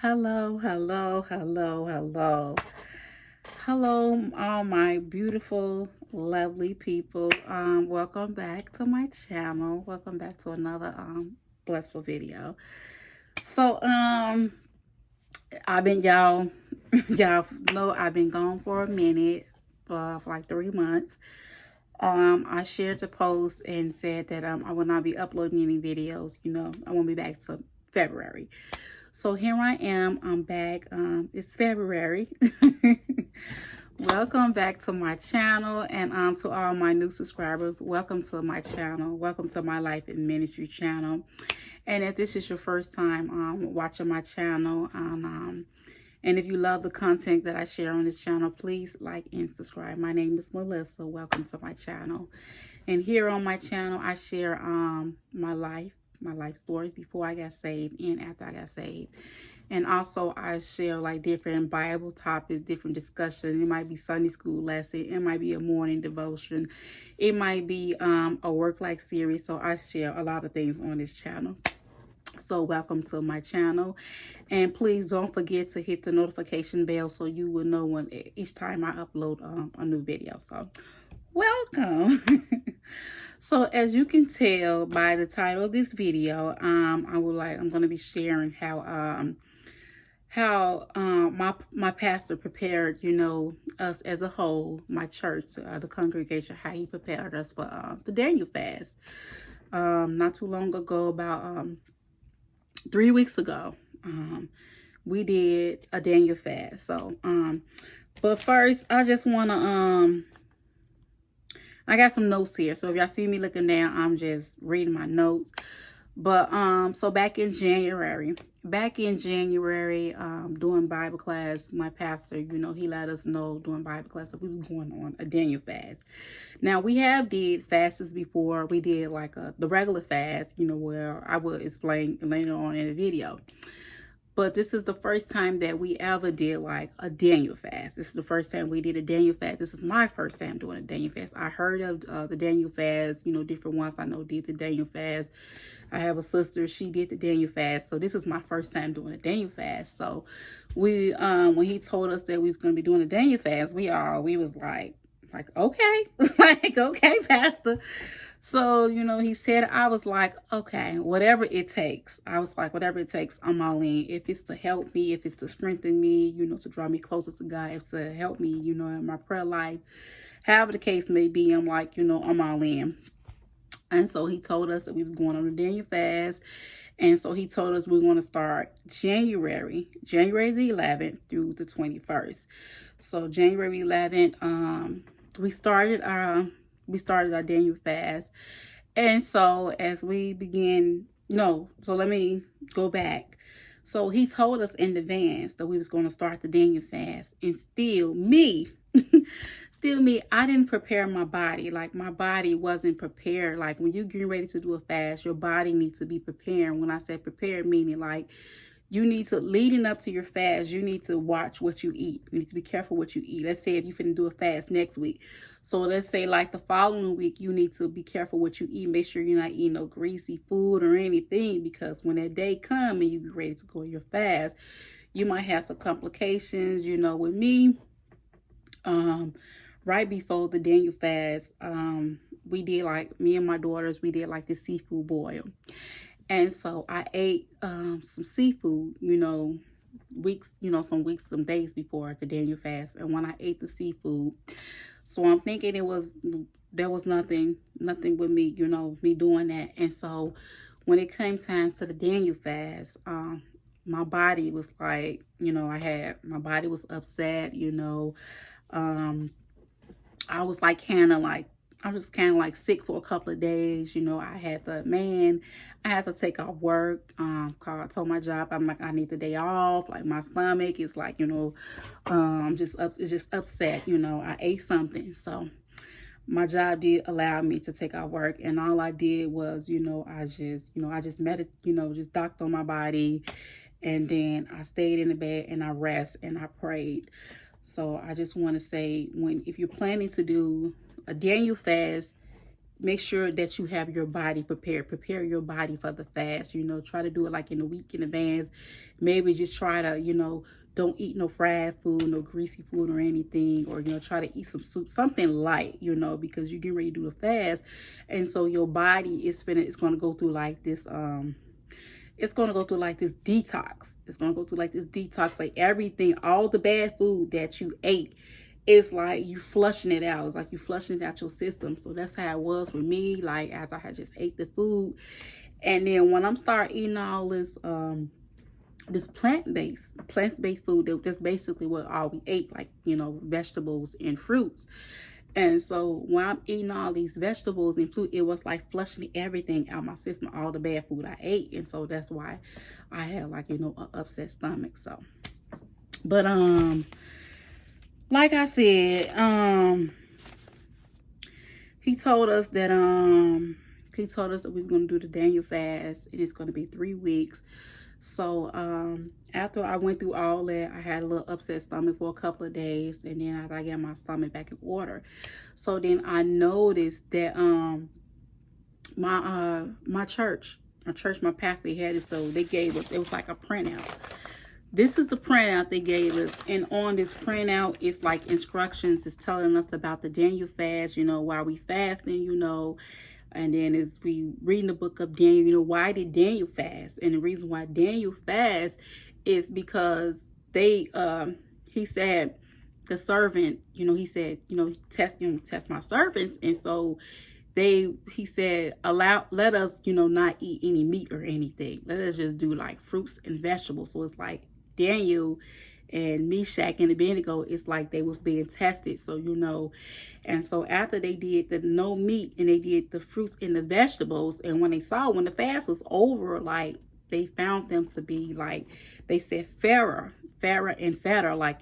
Hello, hello, hello, hello. Hello, all my beautiful, lovely people. Welcome back to my channel. Welcome back to another blissful video. So I've been y'all know I've been gone for a minute, for like 3 months. I shared the post and said that I will not be uploading any videos. I won't be back till February. So here I am. I'm back. It's February. Welcome back to my channel, and to all my new subscribers, welcome to my channel. Welcome to my Life and Ministry channel. And if this is your first time watching my channel, and if you love the content that I share on this channel, please like and subscribe. My name is Melissa. Welcome to my channel. And here on my channel, I share my life stories before I got saved and after I got saved. And also I share like different Bible topics, different discussions. It might be Sunday school lesson. It might be a morning devotion. It might be a work-like series. So I share a lot of things on this channel. So welcome to my channel, and please don't forget to hit the notification bell so you will know when each time I upload a new video. So welcome. So as you can tell by the title of this video, I'm going to be sharing how my pastor prepared, us as a whole, my church, the congregation, how he prepared us for the Daniel fast. Not too long ago, about 3 weeks ago, we did a Daniel fast. So but first I just want to I got some notes here, so if y'all see me looking down, I'm just reading my notes. But so back in January, during Bible class, my pastor, he let us know during Bible class that we was going on a Daniel fast. Now, we have did fasts before. We did like the regular fast, where I will explain later on in the video. But this is the first time that we ever did like a Daniel fast. This is the first time we did a Daniel fast. This is my first time doing a Daniel fast. I heard of the Daniel fast, different ones I know did the Daniel fast. I have a sister, she did the Daniel fast. So this is my first time doing a Daniel fast. So we, when he told us that we was going to be doing a Daniel fast, we was like, okay, like, okay, pastor. So, he said, I was like, okay, whatever it takes. I was like, whatever it takes, I'm all in. If it's to help me, if it's to strengthen me, to draw me closer to God, if it's to help me, in my prayer life, however the case may be, I'm like, I'm all in. And so he told us that we was going on a Daniel fast. And so he told us we're going to start January the 11th through the 21st. So January 11th, we started our Daniel fast. And so as we begin, so let me go back. So he told us in advance that we was going to start the Daniel fast, and still me, I didn't prepare my body. Like, my body wasn't prepared. Like, when you're getting ready to do a fast, your body needs to be prepared. When I say prepared, meaning like, you need to, leading up to your fast, you need to watch what you eat. You need to be careful what you eat. Let's say if you're finna do a fast next week. So let's say like the following week, you need to be careful what you eat. Make sure you're not eating no greasy food or anything, because when that day comes and you be ready to go on your fast, you might have some complications. With me, right before the Daniel fast, we did, like, me and my daughters, we did like the seafood boil. And so I ate some seafood, some days before the Daniel fast. And when I ate the seafood, so I'm thinking there was nothing with me, me doing that. And so when it came time to the Daniel fast, my body was like, my body was upset, I was like I was kind of like sick for a couple of days. I had to take off work. I told my job, I'm like, I need the day off. Like, my stomach is like, it's just upset. I ate something. So my job did allow me to take off work. And all I did was, I just docked on my body. And then I stayed in the bed and I rest and I prayed. So I just want to say, if you're planning to do a Daniel fast, make sure that you have your body prepared. Prepare your body for the fast. Try to do it like in a week in advance. Maybe just try to, don't eat no fried food, no greasy food or anything, or try to eat some soup, something light, because you're getting ready to do the fast. And so your body is going to go through like this it's going to go through like this detox. It's going to go through like this detox, like everything, all the bad food that you ate. It's like you flushing it out. It's like you flushing it out your system. So that's how it was with me. Like after I had just ate the food. And then when I'm start eating all this this plant-based food, that's basically what all we ate, like, vegetables and fruits. And so when I'm eating all these vegetables and fruit, it was like flushing everything out my system, all the bad food I ate. And so that's why I had like, an upset stomach. So, but, like I said, he told us that we were going to do the Daniel fast, and it's going to be 3 weeks. So after I went through all that, I had a little upset stomach for a couple of days, and then I got my stomach back in order. So then I noticed that my church, my pastor had it, so they gave us, it was like a printout. This is the printout they gave us, and on this printout, it's like instructions. It's telling us about the Daniel fast, while we fasting, and then as we reading the book of Daniel, why did Daniel fast? And the reason why Daniel fast is because he said, the servant, he said, test my servants. And so he said, let us, not eat any meat or anything. Let us just do like fruits and vegetables. So it's like Daniel and Meshach and Abednego, it's like they was being tested. So, and so after they did the no meat and they did the fruits and the vegetables, and when the fast was over, like they found them to be like, they said fairer and fatter, like,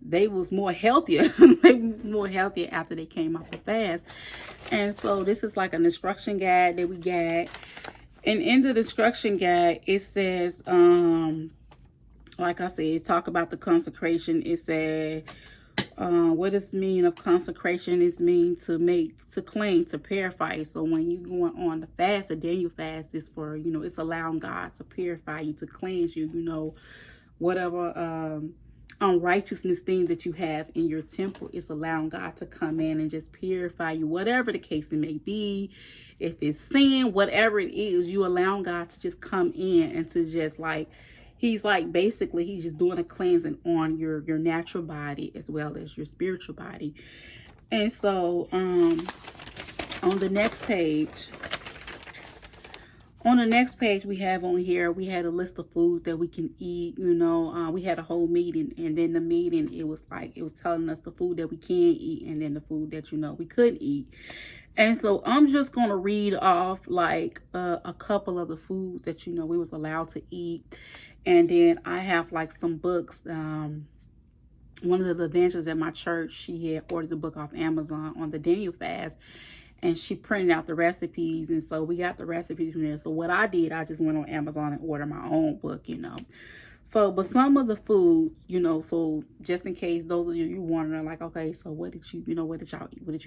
they was more healthier. They were more healthier after they came off the fast. And so this is like an instruction guide that we got. And in the instruction guide, it says, like I said, it talk about the consecration. It said, what does mean of consecration? Is mean to clean, to purify. So when you going on the fast, the Daniel fast is for, it's allowing God to purify you, to cleanse you, whatever unrighteousness thing that you have in your temple. It's allowing God to come in and just purify you, whatever the case it may be. If it's sin, whatever it is, you allowing God to just come in and to just like, he's like, basically, he's just doing a cleansing on your natural body as well as your spiritual body. And so on the next page, we have on here, we had a list of foods that we can eat. We had a whole meeting, and then the meeting, it was telling us the food that we can eat and then the food that, we couldn't eat. And so I'm just going to read off like a couple of the foods that, we was allowed to eat. And then I have like some books. One of the evangelists at my church, she had ordered the book off Amazon on the Daniel fast, and she printed out the recipes. And so we got the recipes from there. So what I did, I just went on Amazon and ordered my own book, So, but some of the foods, so just in case those of you wondering, like, okay, so what did you eat? What did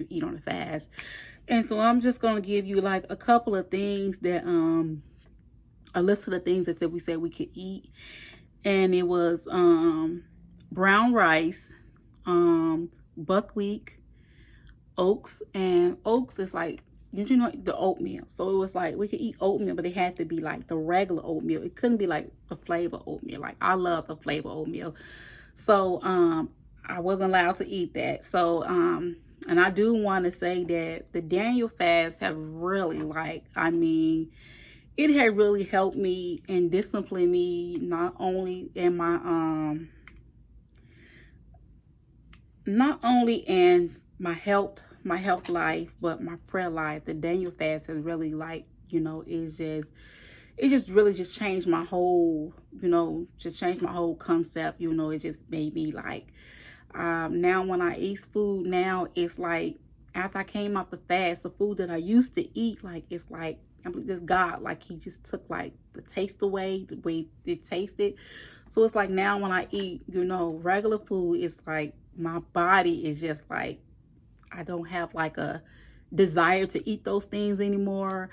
you eat on the fast? And so I'm just going to give you like a couple of things that, a list of the things that we said we could eat. And it was brown rice, buckwheat, oats, and oats is like, the oatmeal. So it was like we could eat oatmeal, but it had to be like the regular oatmeal. It couldn't be like the flavor oatmeal. Like I love the flavor oatmeal. So I wasn't allowed to eat that. So and I do want to say that the Daniel fast have really it had really helped me and disciplined me, not only in my health life, but my prayer life. The Daniel fast has really it just really just changed my whole, concept. It just made me like, now when I eat food now, it's like after I came off the fast, the food that I used to eat, like, it's like, I believe this God, like he just took like the taste away, the way it tasted. So it's like now when I eat, regular food, it's like my body is just like, I don't have like a desire to eat those things anymore.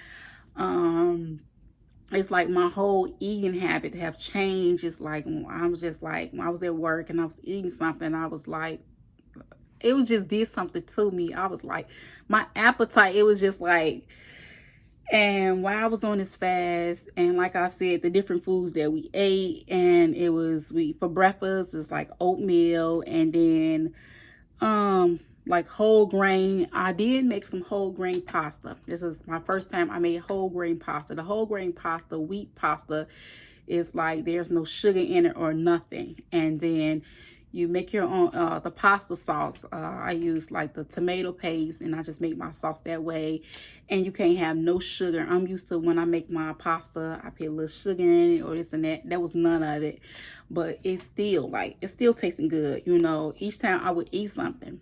It's like my whole eating habit have changed. It's like I was just like, when I was at work and I was eating something, I was like, it was just did something to me. I was like, my appetite, it was just like, and while I was on this fast, and like I said, the different foods that we ate, and it was, for breakfast, it's like oatmeal, and then like whole grain. I did make some whole grain pasta. This is my first time I made whole grain pasta. The whole grain pasta, wheat pasta, is like there's no sugar in it or nothing. And then you make your own the pasta sauce. I use like the tomato paste, and I just make my sauce that way. And you can't have no sugar. I'm used to when I make my pasta, I put a little sugar in it or this and that. That was none of it. But it's still like, it's still tasting good. You know, each time I would eat something,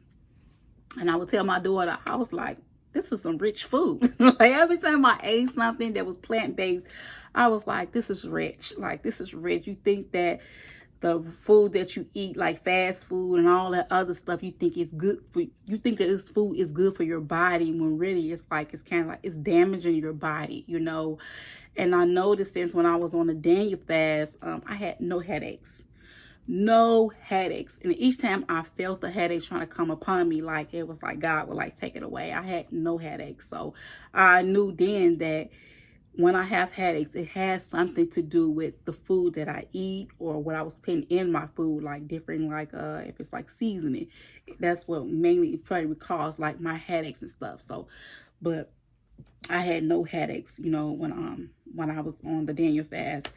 and I would tell my daughter, I was like, this is some rich food. Like every time I ate something that was plant-based, I was like, this is rich. Like, this is rich. You think that the food that you eat, like fast food and all that other stuff, you think it's good for, you think that this food is good for your body, when really it's like, it's kind of like, it's damaging your body, you know. And I noticed since when I was on the Daniel fast, I had no headaches. No headaches. And each time I felt the headaches trying to come upon me, like it was like God would like take it away. I had no headaches. So I knew then that when I have headaches, it has something to do with the food that I eat or what I was putting in my food, like different, like if it's like seasoning. That's what mainly probably cause like my headaches and stuff. So, but I had no headaches, you know, when I was on the Daniel fast.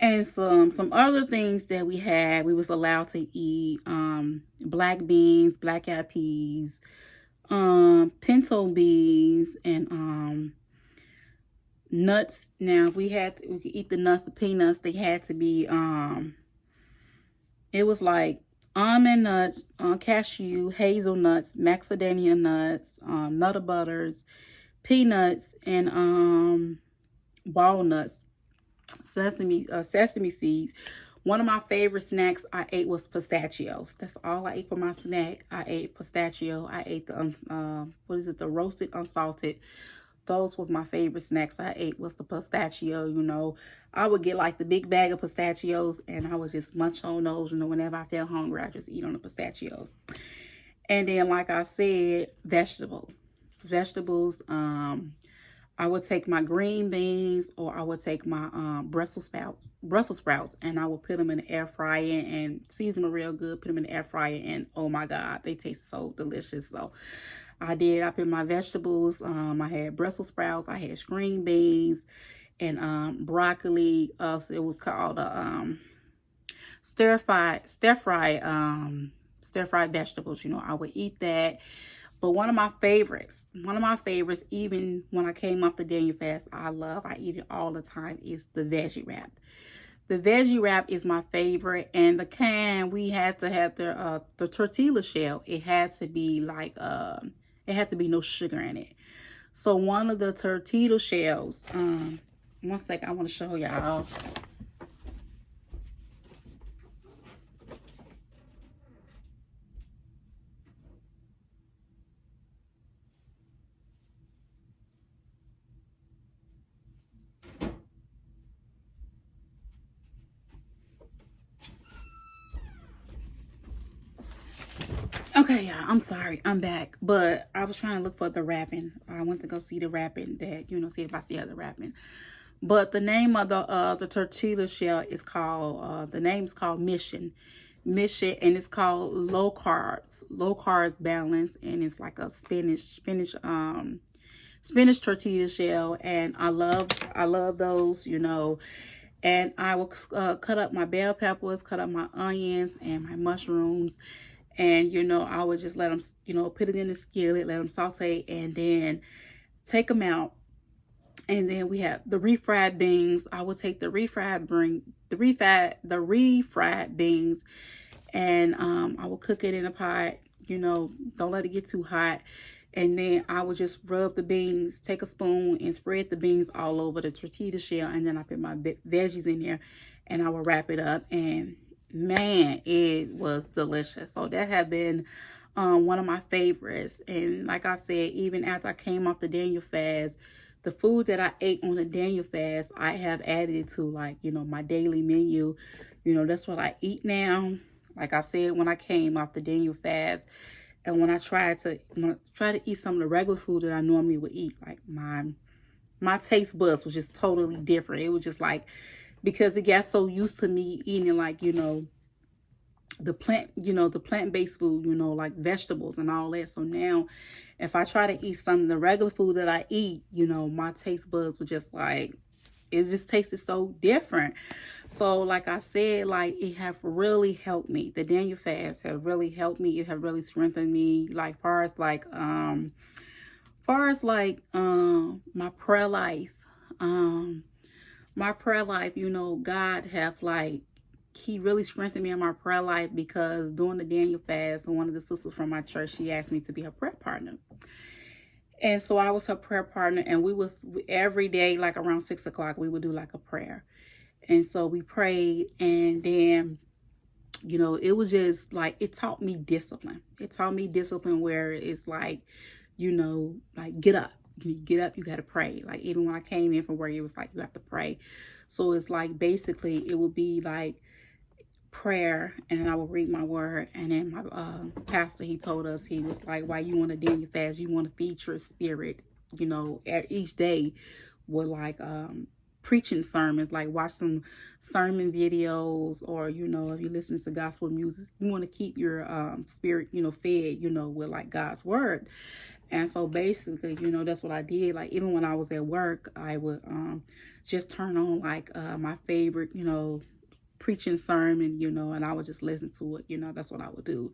And some other things that we had, we was allowed to eat black beans, black eyed peas, pinto beans, and nuts. Now, if we could eat the nuts, the peanuts, they had to be it was like almond nuts, cashew, hazelnuts, macadamia nuts, nutter butters, peanuts, and walnuts, sesame seeds. One of my favorite snacks I ate was pistachios. That's all I ate for my snack. I ate pistachio. I ate the the roasted unsalted. Those was my favorite snacks I ate, was the pistachio. You know, I would get like the big bag of pistachios, and I would just munch on those. You know, whenever I felt hungry, I just eat on the pistachios. And then, like I said, vegetables. I would take my green beans, or I would take my Brussels sprouts, and I would put them in the air fryer and season them real good, put them in the air fryer, and oh my God, they taste so delicious. So I put my vegetables, I had Brussels sprouts, I had green beans, and broccoli. It was called stir fried vegetables. You know, I would eat that. But one of my favorites, even when I came off the Daniel fast, I eat it all the time, is the veggie wrap. The veggie wrap is my favorite. And the can, we had to have the tortilla shell. It had to be like, it had to be no sugar in it. So one of the tortilla shells, one second, I want to show y'all. Okay, y'all, I'm sorry, I'm back, but I was trying to look for the wrapping. I went to go see the wrapping, that, you know, see if I see other wrapping. But the name of the tortilla shell is called, the name is called Mission, and it's called low carb balance, and it's like a spinach tortilla shell, and I love those, you know. And I will cut up my bell peppers, cut up my onions and my mushrooms. And, you know, I would just let them, you know, put it in the skillet, let them saute, and then take them out. And then we have the refried beans. I would take the refried beans, and I will cook it in a pot. You know, don't let it get too hot. And then I would just rub the beans, take a spoon and spread the beans all over the tortilla shell. And then I put my veggies in there, and I will wrap it up. And man, it was delicious. So that had been one of my favorites. And like I said, even after I came off the Daniel fast, the food that I ate on the Daniel fast, I have added it to, like, my daily menu. That's what I eat now. Like I said, when I came off the Daniel fast, and when I tried to eat some of the regular food that I normally would eat, like my taste buds was just totally different. It was just like, because it got so used to me eating, like, the plant-based food, like vegetables and all that. So now if I try to eat some of the regular food that I eat, my taste buds were just like, it just tasted so different. So like I said, like, it have really helped me. The Daniel fast have really helped me. It have really strengthened me, like far as my prayer life. My prayer life, God have, like, he really strengthened me in my prayer life, because during the Daniel fast, one of the sisters from my church, she asked me to be her prayer partner. And so I was her prayer partner, and we would, every day, like around 6 o'clock, we would do like a prayer. And so we prayed, and then, it was just like, it taught me discipline. It taught me discipline where it's like, like, get up. You get up, you got to pray. Like, even when I came in from work, it was like, you have to pray. So it's like, basically, it would be like prayer, and then I would read my word. And then my pastor, he told us, he was like, why you want to Daniel fast, you want to feed your spirit, each day with, like, preaching sermons, like watch some sermon videos, or if you listen to gospel music, you want to keep your spirit fed with, like, God's word. And so basically, that's what I did. Like, even when I was at work, I would just turn on, like, my favorite preaching sermon, and I would just listen to it. That's what I would do.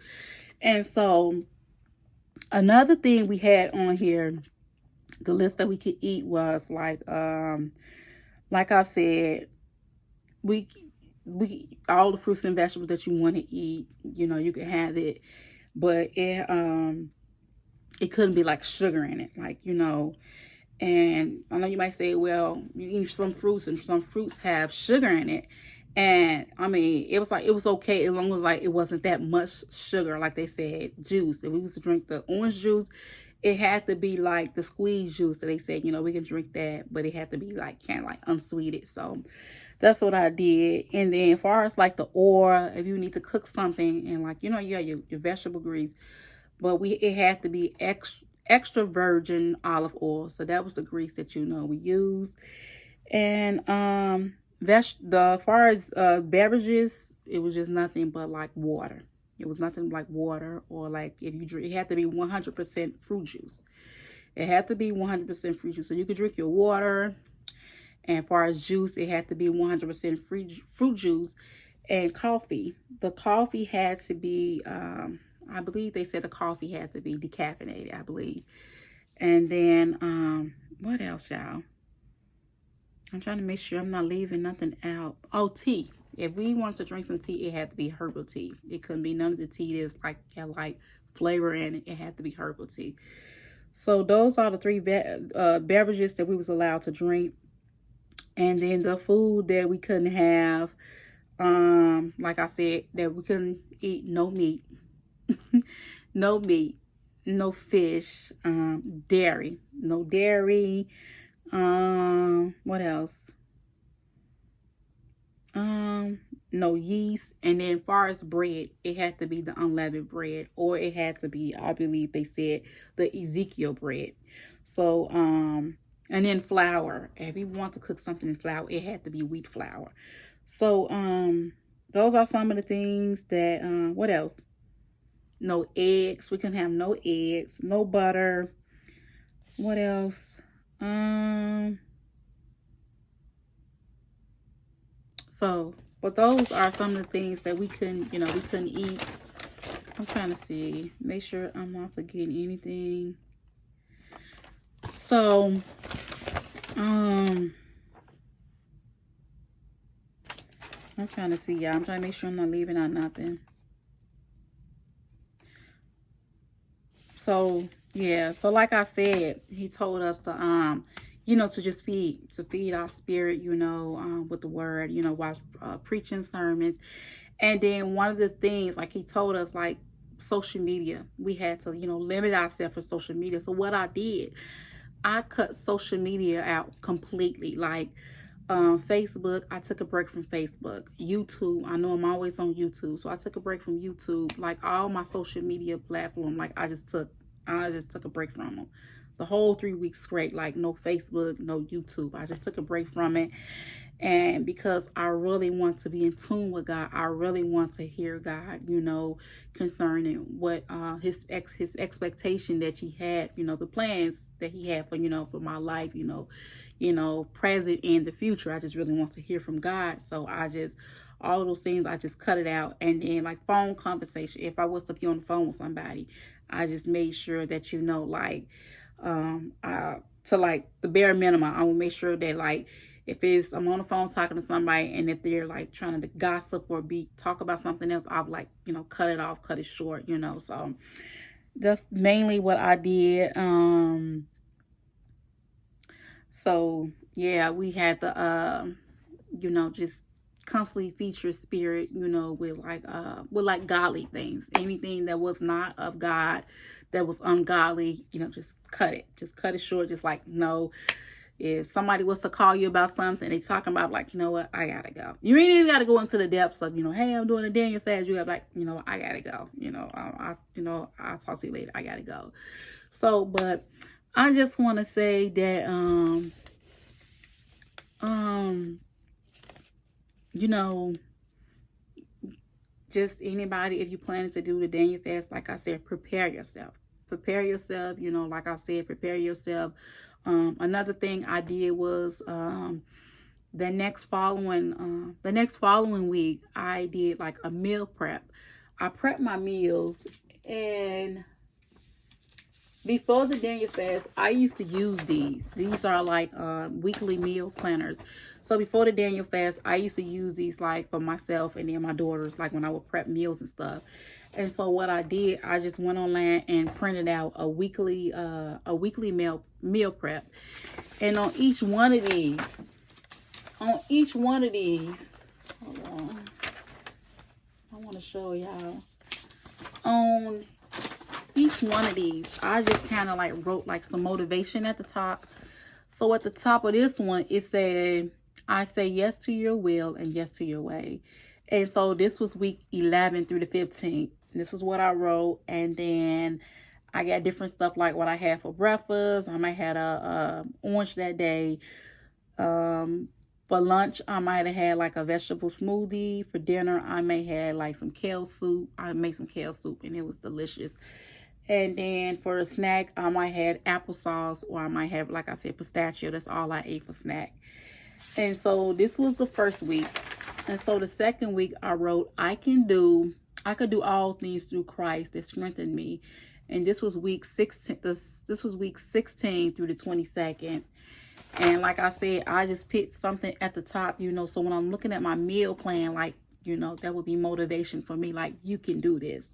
And so another thing we had on here, the list that we could eat, was like I said, we all the fruits and vegetables that you want to eat, you can have it, but it couldn't be like sugar in it, like, and I know you might say, well, you eat some fruits, and some fruits have sugar in it. And I mean, it was okay as long as, like, it wasn't that much sugar. Like they said, juice. If we was to drink the orange juice, it had to be like the squeeze juice that they said, we can drink that, but it had to be like kind of like unsweeted. So that's what I did. And then as far as like the oil, if you need to cook something, and like, you have your vegetable grease, but it had to be extra virgin olive oil. So that was the grease that we used. And as far as beverages, it was just nothing but like water. It was nothing like water, or like, if you drink, it had to be 100% fruit juice. It had to be 100% fruit juice. So you could drink your water. And as far as juice, it had to be 100% fruit juice. And coffee. The coffee had to be, I believe they said the coffee had to be decaffeinated, I believe. And then, what else, y'all? I'm trying to make sure I'm not leaving nothing out. Oh, tea. If we wanted to drink some tea, it had to be herbal tea. It couldn't be none of the tea that's like got like flavor in it. It had to be herbal tea. So those are the three beverages that we was allowed to drink. And then the food that we couldn't have, like I said, that we couldn't eat no meat, no meat, no fish, dairy, no dairy. What else? No yeast. And then as far as bread, it had to be the unleavened bread, or it had to be, I believe they said, the Ezekiel bread. So, and then flour. If you want to cook something in flour, it had to be wheat flour. So, those are some of the things that, what else? No eggs. We couldn't have no eggs, no butter. What else? So, but those are some of the things that we couldn't, we couldn't eat. I'm trying to see, make sure I'm not forgetting anything. So, I'm trying to see, y'all. I'm trying to make sure I'm not leaving out nothing. So, yeah. So, like I said, he told us to, to just feed our spirit, with the word, watch preaching sermons. And then one of the things, like he told us, like, social media. We had to, limit ourselves for social media. So what I did, I cut social media out completely. Like Facebook, I took a break from Facebook. YouTube, I know I'm always on YouTube, so I took a break from YouTube. Like all my social media platform, like I just took a break from them. The whole 3 weeks straight, like no Facebook, no YouTube. I just took a break from it. And because I really want to be in tune with God, I really want to hear God, concerning what his expectation that he had, the plans that he had for my life, present and the future. I just really want to hear from God. So all those things, I just cut it out. And then like phone conversation, if I was to be on the phone with somebody, I just made sure that, to like the bare minimum, I will make sure that like, if I'm on the phone talking to somebody and if they're like trying to gossip or talk about something else, I'll like, cut it off, cut it short, So that's mainly what I did. So yeah, we had the, just constantly feature spirit, with like godly things. Anything that was not of God, that was ungodly, just cut it short. Just like, no. If somebody was to call you about something, they talking about like, you know what, I gotta go. You ain't even gotta go into the depths of, hey, I'm doing a Daniel fast. You have like, I gotta go. I'll talk to you later. I gotta go. So, but I just want to say that, just anybody, if you're planning to do the Daniel fast, like I said, prepare yourself. Prepare yourself, like I said, prepare yourself. Another thing I did was the next following week, I did like a meal prep. I prepped my meals, and before the Daniel fast, I used to use these. These are like weekly meal planners. So before the Daniel fast, I used to use these like for myself and then my daughters, like when I would prep meals and stuff. And so what I did, I just went online and printed out a weekly meal prep. And on each one of these, hold on, I want to show y'all. On each one of these, I just kind of like wrote like some motivation at the top. So at the top of this one, it said, I say yes to your will and yes to your way. And so this was week 11 through the 15th. This is what I wrote. And then I got different stuff like what I had for breakfast. I might have a orange that day. For lunch, I might have had like a vegetable smoothie. For dinner, I may have like some kale soup. I made some kale soup and it was delicious. And then for a snack, I might have applesauce, or I might have, like I said, pistachio. That's all I ate for snack. And so this was the first week. And so the second week, I wrote, I could do all things through Christ that strengthened me. And this was week 16. This was week 16 through the 22nd. And like I said, I just picked something at the top, so when I'm looking at my meal plan, like, that would be motivation for me. Like, you can do this.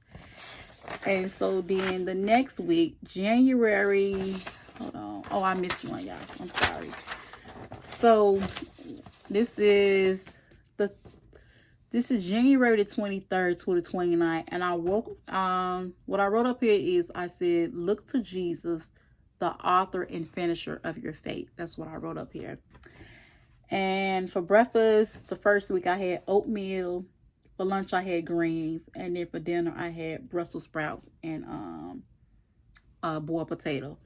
And so then the next week, January, hold on. Oh, I missed one, y'all. I'm sorry. So this is January the 23rd to the 29th. And what I wrote up here is, I said, look to Jesus, the author and finisher of your faith. That's what I wrote up here. And for breakfast, the first week I had oatmeal. For lunch, I had greens. And then for dinner, I had Brussels sprouts and boiled potato.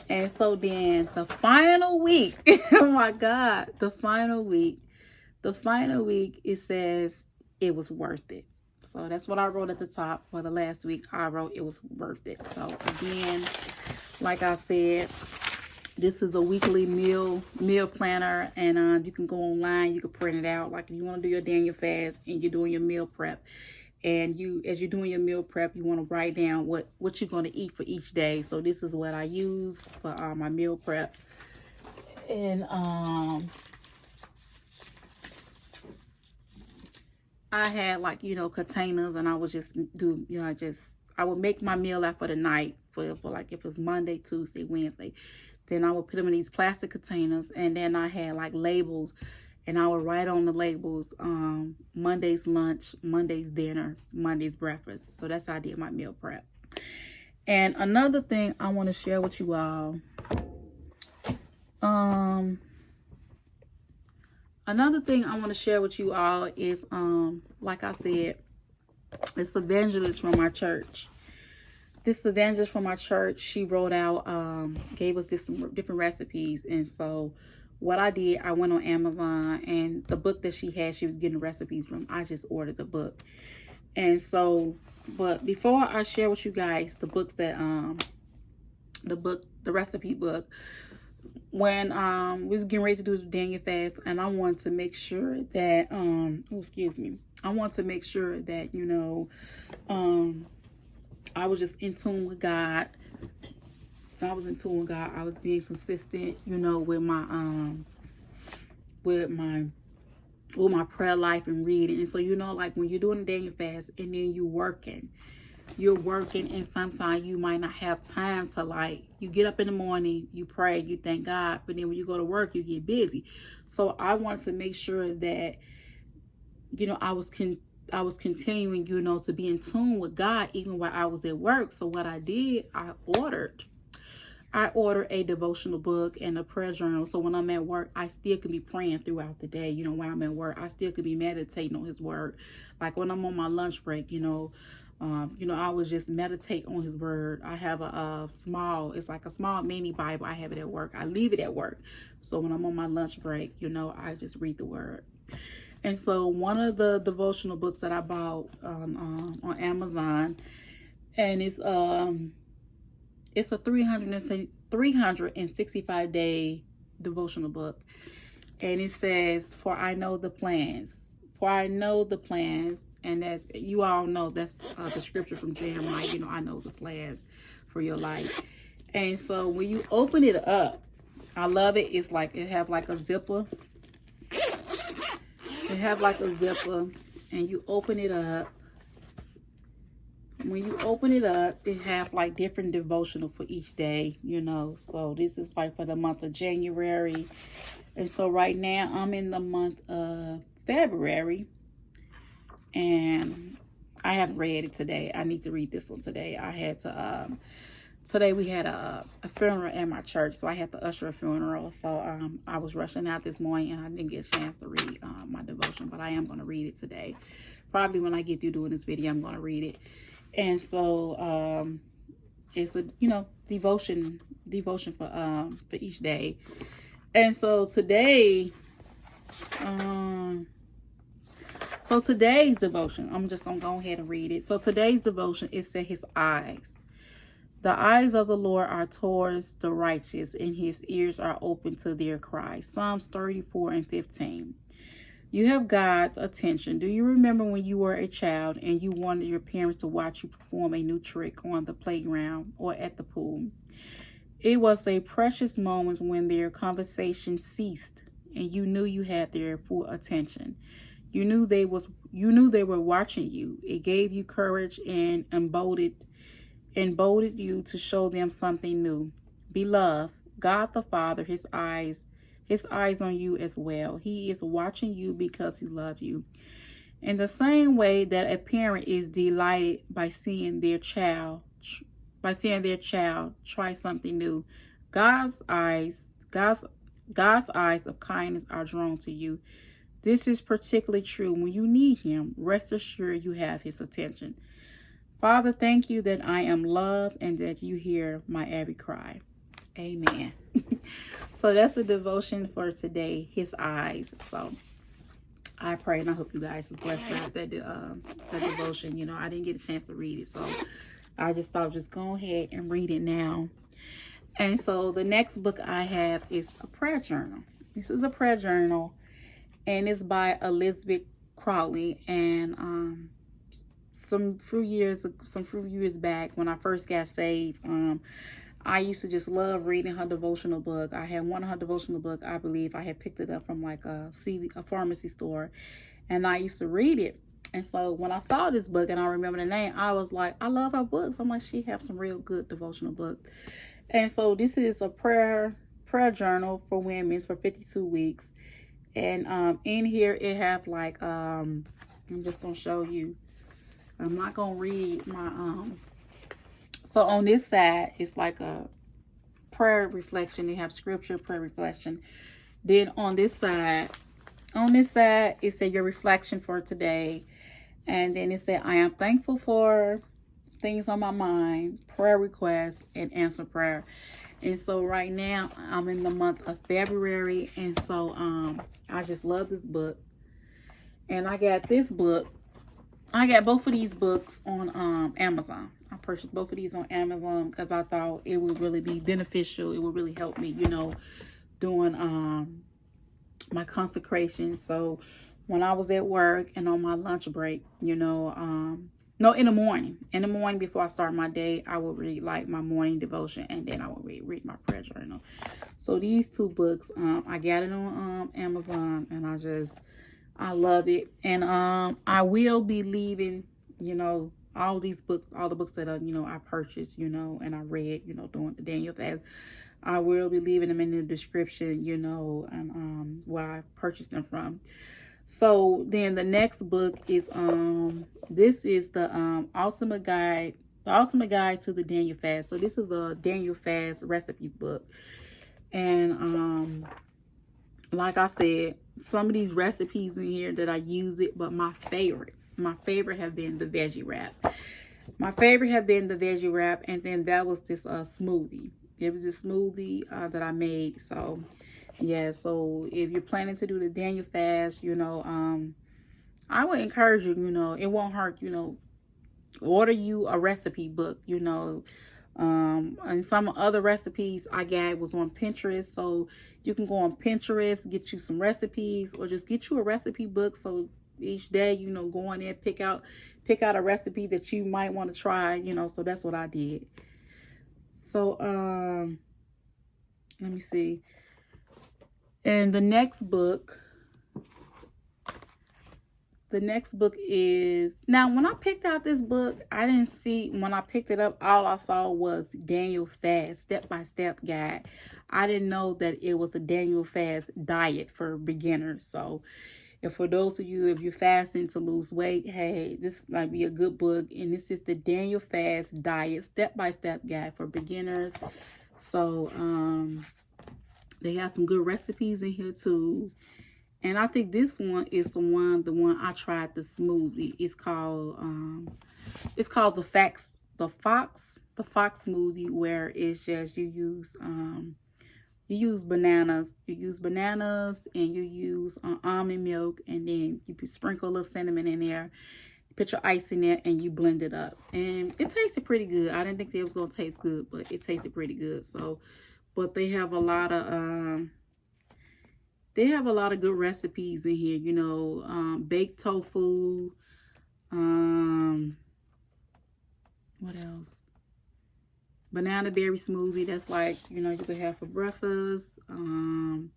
And so then the final week, oh my God, the final week, it says it was worth it. So that's what I wrote at the top. For the last week, I wrote it was worth it. So again, like I said, this is a weekly meal planner, and you can go online, you can print it out. Like if you want to do your Daniel fast and you're doing your meal prep, and as you're doing your meal prep, you want to write down what you're going to eat for each day. So this is what I use for my meal prep. And I had like, containers, and I would just do, I would make my meal out for the night for like if it's Monday, Tuesday, Wednesday. Then I would put them in these plastic containers, and then I had like labels, and I would write on the labels, Monday's lunch, Monday's dinner, Monday's breakfast. So that's how I did my meal prep. And another thing I want to share with you all, is, like I said, this evangelist from our church. She wrote out, gave us some different recipes. And so what I did, I went on Amazon, and the book that she had, she was getting recipes from. I just ordered the book. And so, but before I share with you guys the books that, the recipe book, when we was getting ready to do the Daniel fast, and I wanted to make sure that, I want to make sure that, you know, I was just in tune with God. I was being consistent, you know, with my prayer life and reading. And so, you know, like when you're doing a Daniel fast and then you're working, and sometimes you might not have time to, like, you get up in the morning, you pray, you thank God, but then when you go to work, you get busy. So I wanted to make sure that, you know, I was continuing, you know, to be in tune with God even while I was at work. So what I did, I ordered a devotional book and a prayer journal. So when I'm at work, I still can be praying throughout the day. You know, when I'm at work, I still could be meditating on his word. Like when I'm on my lunch break, I would just meditate on his word. I have it's like a small mini Bible. I have it at work. I leave it at work. So when I'm on my lunch break, you know, I just read the word. And so one of the devotional books that I bought on Amazon, and it's a 365 day devotional book. And it says, for I know the plans. And as you all know, that's the scripture from Jeremiah. You know, I know the plans for your life. And so when you open it up, I love it. It's like, it have like a zipper. And you open it up. When you open it up, it have like different devotional for each day, you know. So this is like for the month of January. And so right now I'm in the month of February. And I haven't read it today. I need to read this one today. I had to, today we had a funeral at my church. So I had to usher a funeral. So I was rushing out this morning and I didn't get a chance to read my devotion. But I am going to read it today. Probably when I get through doing this video, I'm going to read it. And so it's a, you know, devotion for each day. And so today, today's devotion, I'm just gonna go ahead and read it. So today's devotion, it said, his eyes. The eyes of the Lord are towards the righteous, and his ears are open to their cries. Psalms 34:15. You have God's attention. Do you remember when you were a child and you wanted your parents to watch you perform a new trick on the playground or at the pool? It was a precious moment when their conversation ceased and you knew you had their full attention. You knew they were watching you. It gave you courage and emboldened you to show them something new. Beloved, God the Father, his eyes on you as well. He is watching you because he loves you. In the same way that a parent is delighted by seeing their child try something new, God's eyes of kindness are drawn to you. This is particularly true when you need him. Rest assured you have his attention. Father, thank you that I am loved and that you hear my every cry. Amen. So that's the devotion for today, his eyes. So I pray and I hope you guys was blessed by that devotion. You know, I didn't get a chance to read it, so I just thought just go ahead and read it now. And so the next book I have is a prayer journal. This is a prayer journal, and it's by Elizabeth Crowley. And some few years back, when I first got saved, I used to just love reading her devotional book. I had one of her devotional book. I believe I had picked it up from like a pharmacy store, and I used to read it. And so when I saw this book and I remember the name, I was like, I love her books. I'm like, she have some real good devotional books. And so this is a prayer journal for women for 52 weeks. And in here it have like I'm just gonna show you. I'm not gonna read my so on this side it's like a prayer reflection. They have scripture, prayer reflection. Then on this side it said your reflection for today. And then it said, I am thankful for things on my mind, prayer requests, and answer prayer. And so right now I'm in the month of February. And so I just love this book. And I got this book. I got both of these books on Amazon. I purchased both of these on Amazon because I thought it would really be beneficial. It would really help me, doing my consecration. So when I was at work and on my lunch break, no, in the morning before I start my day, I will read like my morning devotion, and then I will read my prayer journal. So these two books, I got it on Amazon, and I love it. And I will be leaving, all these books, all the books that I purchased, and I read, during the Daniel fast. I will be leaving them in the description, and where I purchased them from. So then the next book is this is the ultimate guide to the Daniel fast. So this is a Daniel fast recipes book. And like I said, some of these recipes in here that I use it, but my favorite have been the veggie wrap. And then that was this smoothie. It was a smoothie that I made. So yeah, so if you're planning to do the Daniel fast, I would encourage you, it won't hurt, order you a recipe book, and some other recipes I got was on Pinterest. So you can go on Pinterest, get you some recipes, or just get you a recipe book. So each day, go in there, pick out a recipe that you might want to try, so that's what I did. So, let me see. And the next book is, now when I picked out this book, I didn't see, when I picked it up, all I saw was Daniel fast step-by-step guide. I didn't know that it was a Daniel fast diet for beginners. So for those of you, if you're fasting to lose weight, hey, this might be a good book. And this is the Daniel fast diet step-by-step guide for beginners. So they have some good recipes in here too. And I think this one is the one I tried, the smoothie. It's called the Fox smoothie, where it's just you use bananas. You use bananas and you use almond milk, and then you sprinkle a little cinnamon in there, put your ice in there, and you blend it up. And it tasted pretty good. I didn't think it was gonna taste good, but it tasted pretty good. So, but they have a lot of good recipes in here, baked tofu, what else? Banana berry smoothie, that's like, you could have for breakfast. I'm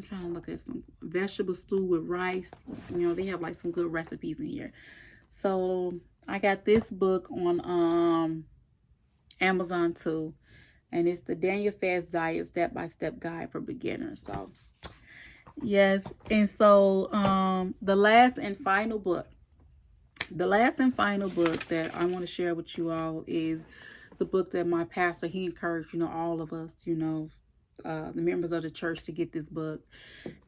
trying to look at some vegetable stew with rice. They have like some good recipes in here. So I got this book on Amazon too. And it's the Daniel Fast Diet Step-by-Step Guide for Beginners. So, yes. And so, the last and final book that I want to share with you all is the book that my pastor, he encouraged, all of us, the members of the church to get this book.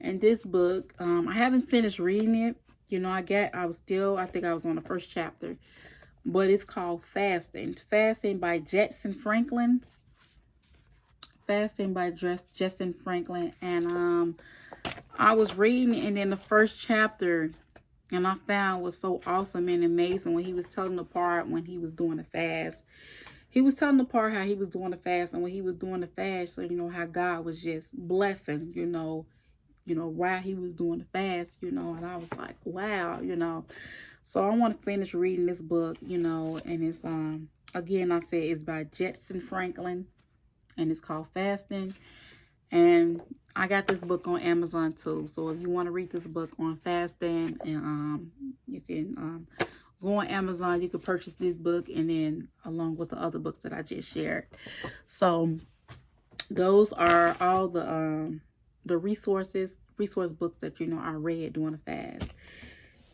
And this book, I haven't finished reading it. I think I was on the first chapter. But it's called Fasting by Jentezen Franklin. Jentezen Franklin. And I was reading, and then the first chapter, and I found was so awesome and amazing when he was telling the part when he was doing the fast. He was telling the part how he was doing the fast, and when he was doing the fast, so how God was just blessing, while he was doing the fast, and I was like, wow, So I want to finish reading this book, and it's again, I said it's by Jentezen Franklin, and it's called Fasting. And I got this book on Amazon too. So if you want to read this book on fasting, and you can go on Amazon, you can purchase this book, and then along with the other books that I just shared. So those are all the the resource books that, you know, I read during the fast.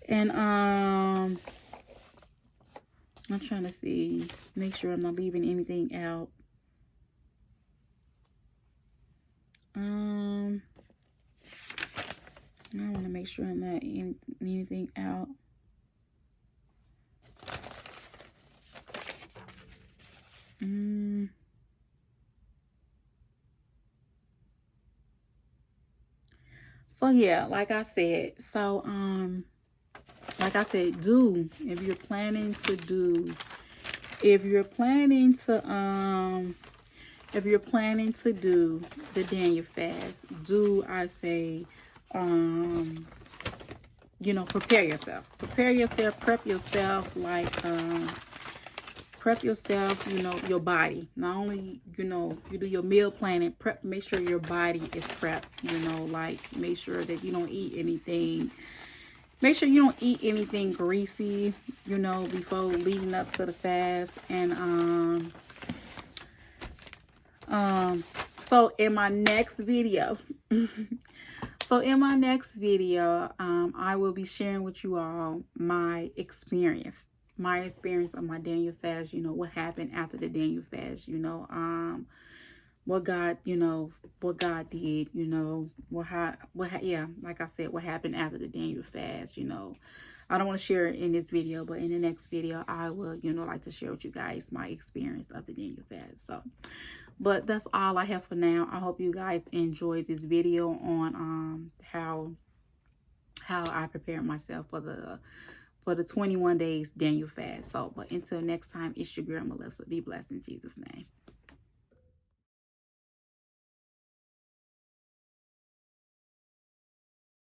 And I'm trying to see, make sure I'm not leaving anything out. I want to make sure I'm not anything out. So yeah, like I said, do, if you're planning to do, if you're planning to do the Daniel fast, do, I say, you know, prep yourself, prep yourself, you know, your body. Not only, you know, you do your meal planning, make sure your body is prepped, you know, like make sure that you don't eat anything. Make sure you don't eat anything greasy, you know, before leading up to the fast. And so in my next video, I will be sharing with you all my experience of my Daniel fast. You know, what happened after the Daniel fast, you know, what God did, you know, yeah, like I said, what happened after the Daniel fast, you know. I don't want to share it in this video, but in the next video, I will, you know, like to share with you guys my experience of the Daniel fast. So, but that's all I have for now. I hope you guys enjoyed this video on how I prepared myself for the 21 days Daniel fast. So, but until next time, it's your girl Melissa. Be blessed in Jesus' name.